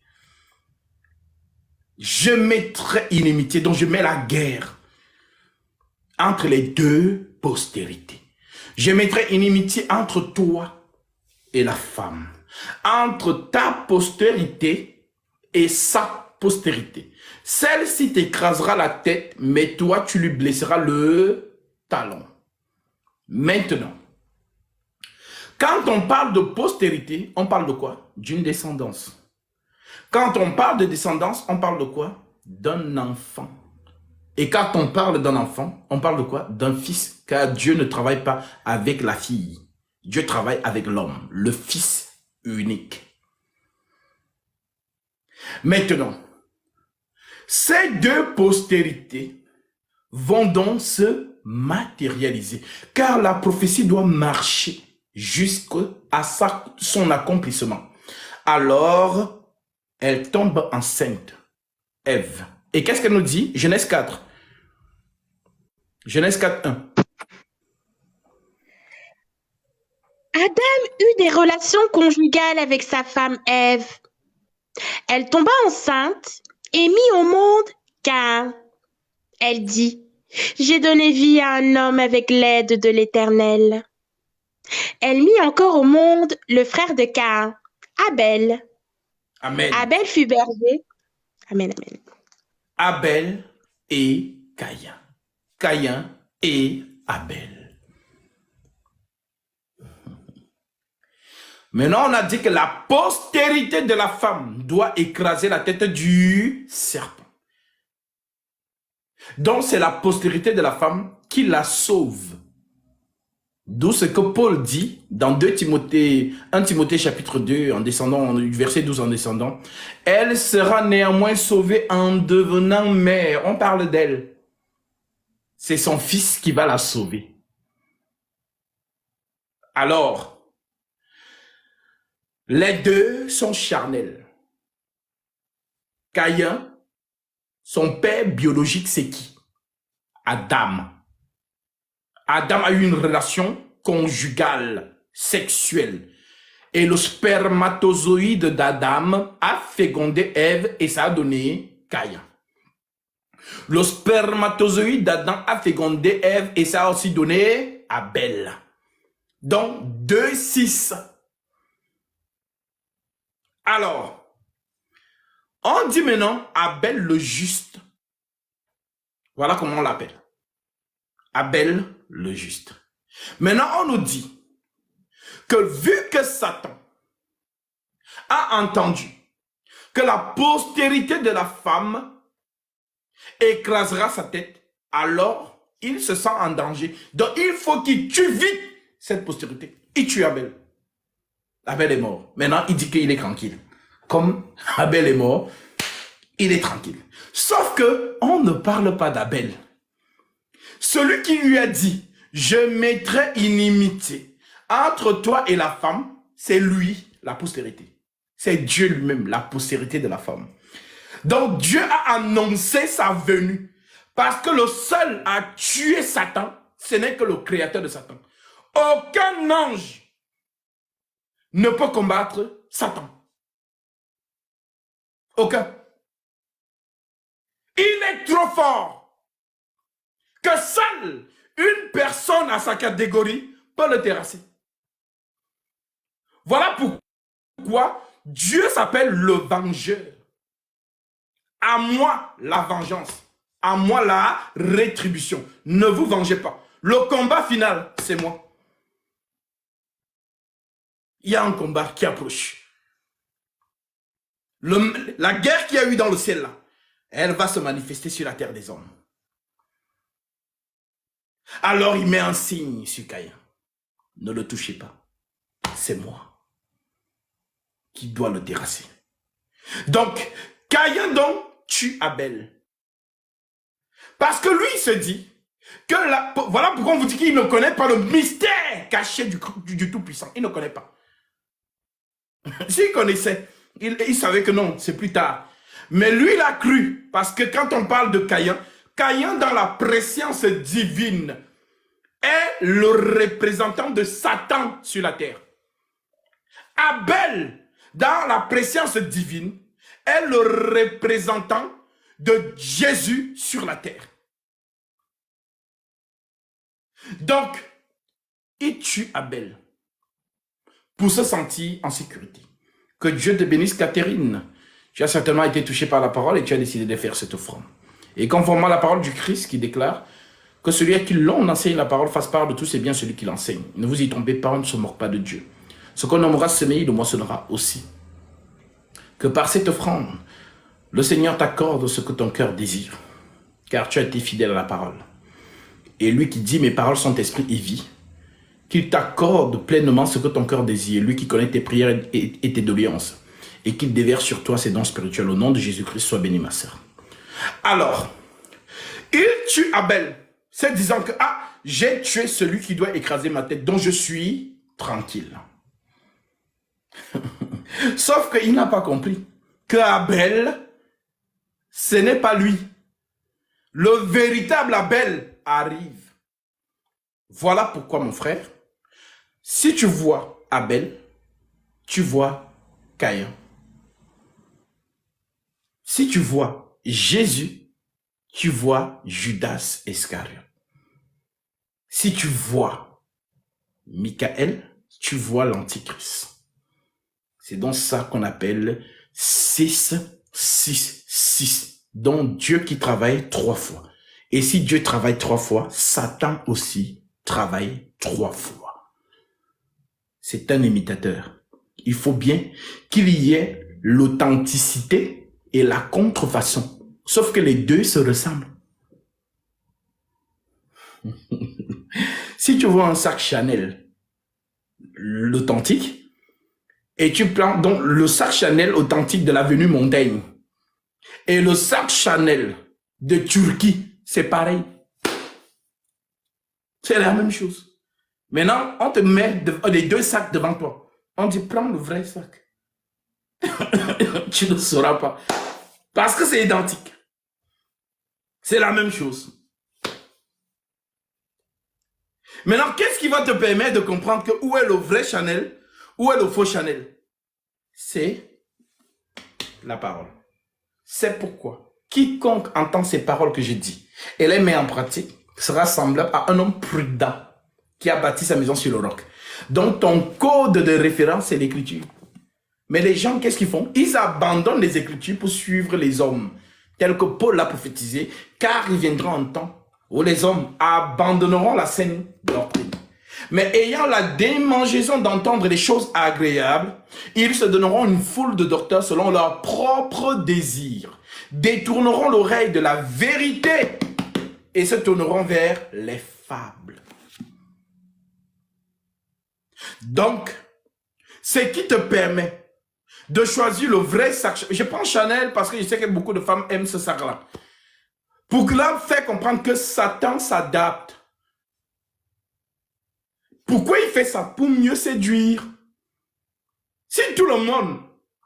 Je mettrai inimitié, donc je mets la guerre entre les deux postérités. Je mettrai inimitié entre toi et la femme, entre ta postérité et sa postérité. Celle-ci t'écrasera la tête, mais toi, tu lui blesseras le talon. Maintenant, quand on parle de postérité, on parle de quoi? D'une descendance. Quand on parle de descendance, on parle de quoi? D'un enfant. Et quand on parle d'un enfant, on parle de quoi? D'un fils, car Dieu ne travaille pas avec la fille. Dieu travaille avec l'homme, le fils unique. Maintenant, ces deux postérités vont donc se matérialiser, car la prophétie doit marcher jusqu'à son accomplissement. Alors, elle tombe enceinte, Ève. Et qu'est-ce qu'elle nous dit? Genèse 4. Genèse 4, 1. Adam eut des relations conjugales avec sa femme Ève. Elle tomba enceinte et mit au monde Caïn. Elle dit, j'ai donné vie à un homme avec l'aide de l'Éternel. Elle mit encore au monde le frère de Caïn, Abel. Amen. Abel fut berger. Amen, amen. Abel et Caïn. Caïn et Abel. Maintenant, on a dit que la postérité de la femme doit écraser la tête du serpent. Donc, c'est la postérité de la femme qui la sauve. D'où ce que Paul dit dans 1 Timothée chapitre 2, en descendant, verset 12 en descendant. Elle sera néanmoins sauvée en devenant mère. On parle d'elle. C'est son fils qui va la sauver. Alors, les deux sont charnels. Caïn, son père biologique, c'est qui? Adam. Adam a eu une relation conjugale, sexuelle. Et le spermatozoïde d'Adam a fécondé Ève et ça a donné Caïn. Le spermatozoïde d'Adam a fécondé Ève et ça a aussi donné Abel. Donc, 2, 6. Alors, on dit maintenant Abel le juste. Voilà comment on l'appelle. Abel le juste. Maintenant, on nous dit que vu que Satan a entendu que la postérité de la femme écrasera sa tête, alors il se sent en danger. Donc, il faut qu'il tue vite cette postérité. Il tue Abel. Abel est mort. Maintenant, il dit qu'il est tranquille. Comme Abel est mort, il est tranquille. Sauf que on ne parle pas d'Abel. Celui qui lui a dit, je mettrai inimitié entre toi et la femme, c'est lui, la postérité. C'est Dieu lui-même, la postérité de la femme. Donc Dieu a annoncé sa venue Parce que le seul à tuer Satan, ce n'est que le créateur de Satan. Aucun ange ne peut combattre Satan. Aucun. Il est trop fort que seule une personne à sa catégorie peut le terrasser. Voilà pourquoi Dieu s'appelle le vengeur. À moi la vengeance, à moi la rétribution. Ne vous vengez pas. Le combat final, c'est moi. Il y a un combat qui approche. La guerre qu'il y a eu dans le ciel là, elle va se manifester sur la terre des hommes. Alors il met un signe sur Caïn. Ne le touchez pas. C'est moi qui dois le terrasser. Donc, Caïn donc tue Abel. Parce que lui, il se dit que voilà pourquoi on vous dit qu'il ne connaît pas le mystère caché du Tout-Puissant. Il ne connaît pas. S'il connaissait, il savait que non, c'est plus tard. Mais lui, il a cru. Parce que quand on parle de Caïn, Caïn dans la préscience divine est le représentant de Satan sur la terre. Abel, dans la préscience divine, est le représentant de Jésus sur la terre. Donc, il tue Abel pour se sentir en sécurité. Que Dieu te bénisse, Catherine. Tu as certainement été touché par la parole et tu as décidé de faire cette offrande. Et conformément à la parole du Christ qui déclare que celui à qui l'on enseigne la parole fasse part de tout, c'est bien celui qui l'enseigne. Ne vous y trompez pas, on ne se moque pas de Dieu. Ce qu'on aura semé, il le moissonnera aussi. Que par cette offrande, le Seigneur t'accorde ce que ton cœur désire, car tu as été fidèle à la parole. Et lui qui dit, mes paroles sont esprit et vie, qu'il t'accorde pleinement ce que ton cœur désire, lui qui connaît tes prières et tes doléances, et qu'il déverse sur toi ses dons spirituels. Au nom de Jésus-Christ, sois béni, ma sœur. Alors, il tue Abel, c'est disant que, j'ai tué celui qui doit écraser ma tête, dont je suis tranquille. Sauf qu'il n'a pas compris que Abel, ce n'est pas lui. Le véritable Abel arrive. Voilà pourquoi, mon frère, si tu vois Abel, tu vois Caïn. Si tu vois Jésus, tu vois Judas Iscariote. Si tu vois Michael, tu vois l'Antichrist. C'est donc ça qu'on appelle 6, 6, 6. Donc Dieu qui travaille 3 fois. Et si Dieu travaille 3 fois, Satan aussi travaille 3 fois. C'est un imitateur. Il faut bien qu'il y ait l'authenticité et la contrefaçon. Sauf que les deux se ressemblent. Si tu vois un sac Chanel, l'authentique, et tu prends donc le sac Chanel authentique de l'avenue Montaigne, et le sac Chanel de Turquie, c'est pareil. C'est la même chose. Maintenant, on te met les 2 sacs devant toi. On dit, prends le vrai sac. Tu ne sauras pas. Parce que c'est identique. C'est la même chose. Maintenant, qu'est-ce qui va te permettre de comprendre que où est le vrai Chanel, où est le faux Chanel? C'est la parole. C'est pourquoi quiconque entend ces paroles que j'ai dit et les met en pratique sera semblable à un homme prudent qui a bâti sa maison sur le roc. Donc ton code de référence, c'est l'écriture. Mais les gens, qu'est-ce qu'ils font? Ils abandonnent les écritures pour suivre les hommes, tels que Paul l'a prophétisé, car il viendra un temps où les hommes abandonneront la saine doctrine. Mais ayant la démangeaison d'entendre les choses agréables, ils se donneront une foule de docteurs selon leurs propres désirs, détourneront l'oreille de la vérité et se tourneront vers les fables. Donc, ce qui te permet de choisir le vrai sac. Je prends Chanel parce que je sais que beaucoup de femmes aiment ce sac-là. Pour que l'homme fait comprendre que Satan s'adapte. Pourquoi il fait ça? Pour mieux séduire. Si tout le monde,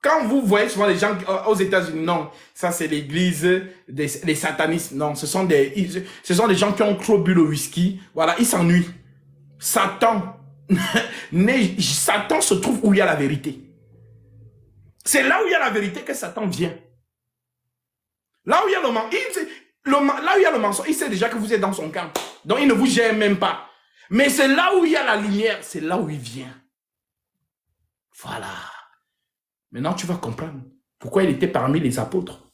Quand vous voyez souvent les gens aux États-Unis, non, ça c'est l'église des satanistes. Non, ce sont des gens qui ont trop bu le whisky. Voilà, ils s'ennuient. Satan, Satan se trouve où il y a la vérité. C'est là où il y a la vérité que Satan vient. Là où il y a le mensonge, il sait déjà que vous êtes dans son camp. Donc il ne vous gère même pas. Mais c'est là où il y a la lumière, c'est là où il vient. Voilà. Maintenant, tu vas comprendre pourquoi il était parmi les apôtres.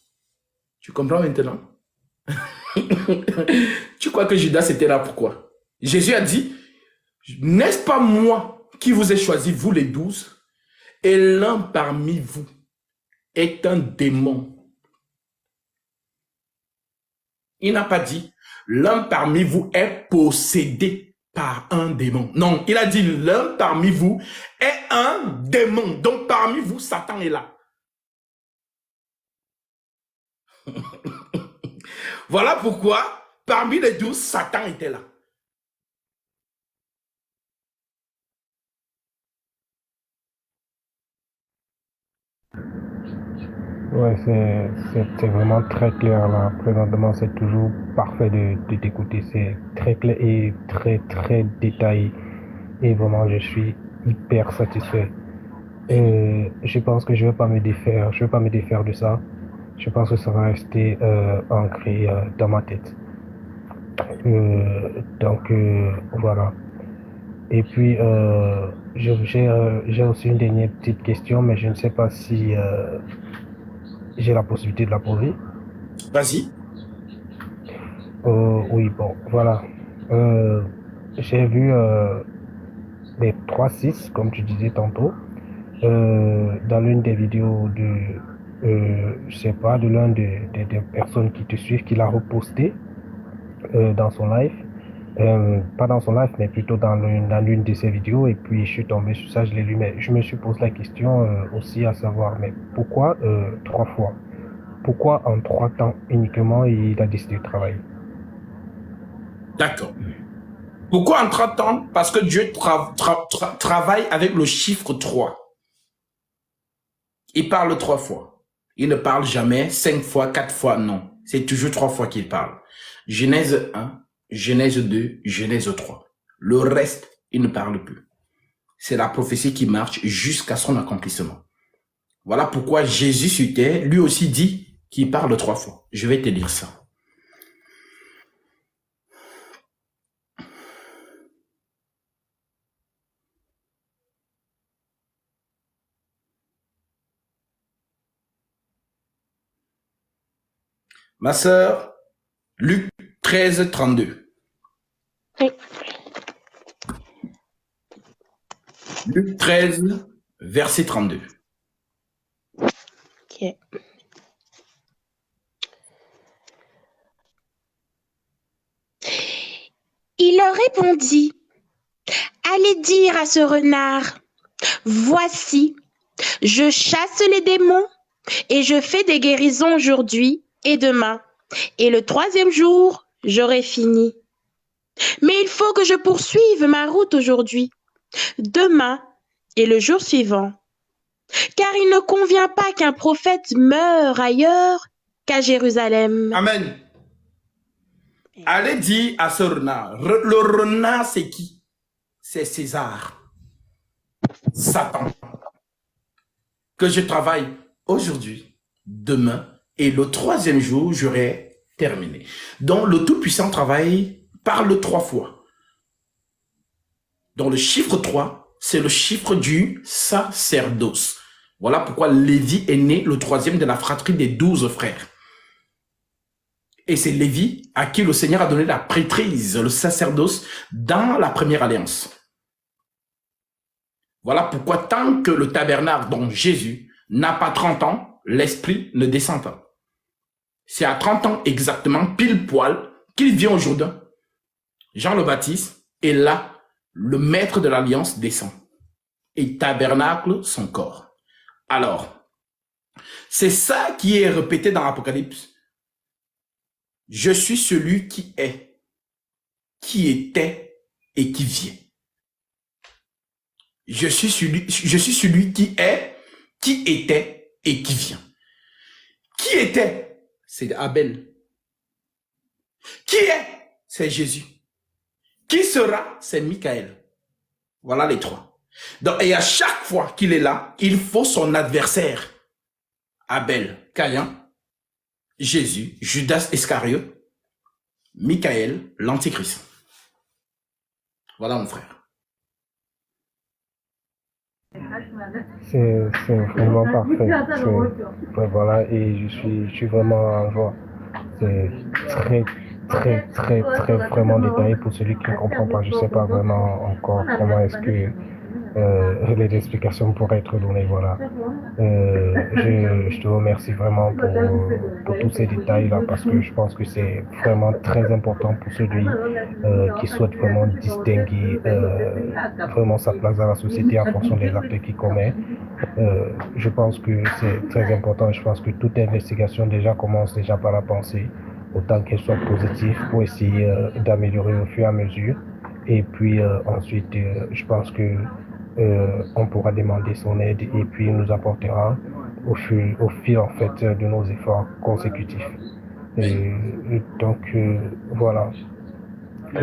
Tu comprends maintenant? Tu crois que Judas était là pourquoi? Jésus a dit, n'est-ce pas moi qui vous ai choisi, vous les 12, et l'un parmi vous est un démon. Il n'a pas dit, l'un parmi vous est possédé par un démon. Non, il a dit, l'un parmi vous est un démon. Donc parmi vous, Satan est là. Voilà pourquoi, parmi les 12, Satan était là. Ouais, c'est vraiment très clair là. Présentement, c'est toujours parfait de t'écouter. C'est très clair et très, très détaillé. Et vraiment, je suis hyper satisfait. Et je pense que je vais pas me défaire. Je vais pas me défaire de ça. Je pense que ça va rester ancré dans ma tête. Donc, voilà. Et puis, j'ai aussi une dernière petite question, mais je ne sais pas si j'ai la possibilité de la poser. Vas-y. Oui, bon, voilà. J'ai vu les 3-6, comme tu disais tantôt, dans l'une des vidéos je sais pas, de l'un des personnes qui te suivent, qui l'a reposté dans son live. Pas dans son live, mais plutôt dans l'une de ses vidéos. Et puis, je suis tombé sur ça, je l'ai lu. Mais je me suis posé la question aussi à savoir, mais pourquoi 3 fois? Pourquoi en 3 temps uniquement il a décidé de travailler? D'accord. Pourquoi en 30 ans? Parce que Dieu travaille avec le chiffre 3. Il parle 3 fois. Il ne parle jamais 5 fois, 4 fois, non. C'est toujours 3 fois qu'il parle. Genèse 1, Genèse 2, Genèse 3. Le reste, il ne parle plus. C'est la prophétie qui marche jusqu'à son accomplissement. Voilà pourquoi Jésus sur terre, lui aussi dit qu'il parle 3 fois. Je vais te dire ça. Ma sœur, Luc 13, 32. Oui. Luc 13, verset 32. Ok. Il leur répondit, allez dire à ce renard, voici, je chasse les démons et je fais des guérisons aujourd'hui et demain. Et le 3e jour, j'aurai fini. Mais il faut que je poursuive ma route aujourd'hui, demain et le jour suivant. Car il ne convient pas qu'un prophète meure ailleurs qu'à Jérusalem. Amen. Allez dire à ce renard. Le renard, c'est qui? C'est César. Satan. Que je travaille aujourd'hui, demain, et le 3e jour, j'aurai terminé. Donc, le Tout-Puissant parle 3 fois. Donc, le chiffre 3, c'est le chiffre du sacerdoce. Voilà pourquoi Lévi est né le 3e de la fratrie des 12 frères. Et c'est Lévi à qui le Seigneur a donné la prêtrise, le sacerdoce, dans la première alliance. Voilà pourquoi tant que le tabernacle, dont Jésus, n'a pas 30 ans, l'Esprit ne descend pas. C'est à 30 ans exactement, pile poil, qu'il vient au Jourdain. Jean le Baptiste, et là, le maître de l'alliance descend et tabernacle son corps. Alors, c'est ça qui est répété dans l'Apocalypse. Je suis celui qui est, qui était et qui vient. Je suis celui qui est, qui était et qui vient. Qui était? C'est Abel. Qui est? C'est Jésus. Qui sera? C'est Michael. Voilà les trois. Donc, et à chaque fois qu'il est là, il faut son adversaire. Abel, Caïn, Jésus, Judas Iscariote, Michael, l'Antichrist. Voilà mon frère. C'est vraiment parfait. Voilà, et je suis vraiment en joie. C'est très vraiment détaillé pour celui qui ne comprend pas. Je ne sais pas vraiment encore comment est-ce que les explications pourraient être données. Voilà. Je te remercie vraiment pour tous ces détails-là parce que je pense que c'est vraiment très important pour celui qui souhaite vraiment distinguer vraiment sa place dans la société en fonction des actes qu'il commet. Je pense que c'est très important et je pense que toute investigation déjà commence déjà par la pensée, autant qu'elle soit positive pour essayer d'améliorer au fur et à mesure. Et puis ensuite, je pense que on pourra demander son aide et puis il nous apportera au fil en fait de nos efforts consécutifs. Et donc voilà.